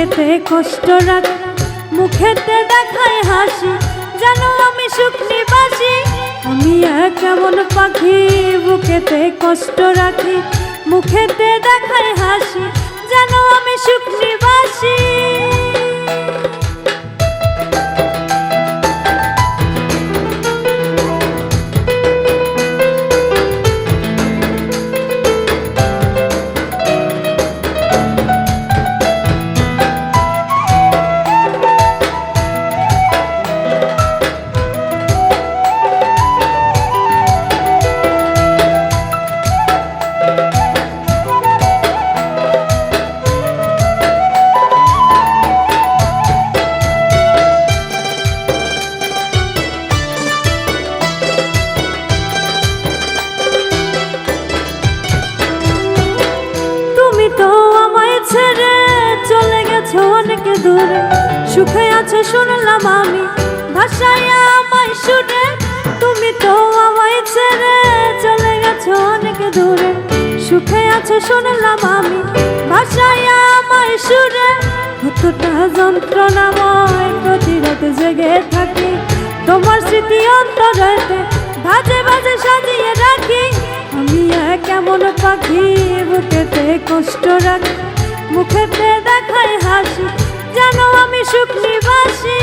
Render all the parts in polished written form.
বুকেতে কষ্ট রাখি, মুখেতে দেখায় হাসি, জানো আমি সুখ নিবাসী। আমি এক এমন পাখি, বুকেতে কষ্ট রাখি, মুখেতে দেখায় হাসি, জানো আমি সুখ নিবাসী। অনেক দূরে সুখে আছে শুনলাম আমি, ভাষায় আমায় শুনে। তুমি তো আমায় ছেড়ে চলে গেছো অনেক দূরে, সুখে আছে শুনলাম আমি, ভাষায় আমায় শুনে। কতটা যন্ত্রণাময় প্রতি রাতে জেগে থাকি, তোমার স্মৃতি অন্তরেতে ভাজে ভাজে সাজিয়ে রাখি। আমি এক এমন পাখি, বুকেতে কষ্ট রাখি, মুখেতে দেখায় হাসি, জানো আমি সুখ নিবাসী।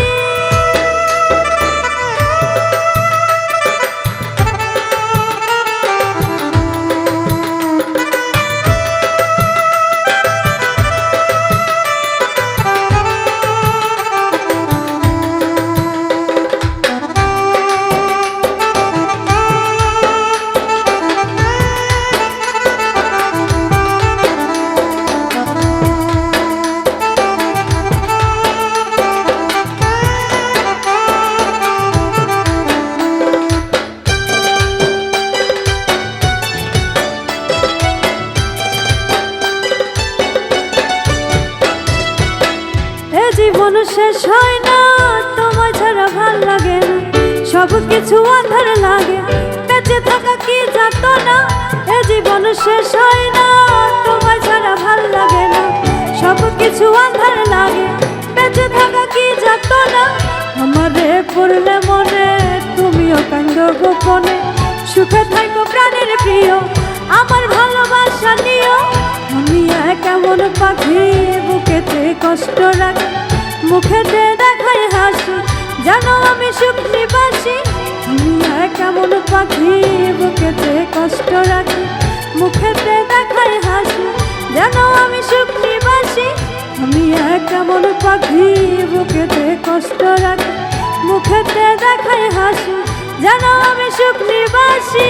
জীবন শেষ হয় না, তোমায় ছাড়া ভাল লাগে না, সব কিছু আঁধার লাগে, বেঁচে থাকা কি যাত না। এ জীবন শেষ হয় না, তোমায় ছাড়া ভাল লাগে না, সব কিছু আঁধার লাগে, বেঁচে থাকা কি যাত না। আমারে পড়লে মনে তুমিও কান্দো গোপনে, সুখে থাকো প্রাণের প্রিয়, আমার ভালোবাসা নিও। আমি এক এমন পাখি, বুকেতে কষ্ট রাখি, মুখেতে দেখায় হাসি, জানো আমি সুখ নিবাসী। আমি এক এমন পাখি, বুকেতে কষ্ট রাখি, মুখেতে দেখায় হাসি, জানো আমি সুখ নিবাসী। আমি এক এমন পাখি, বুকেতে কষ্ট রাখি, মুখেতে দেখায় হাসি, জানো আমি সুখ নিবাসী।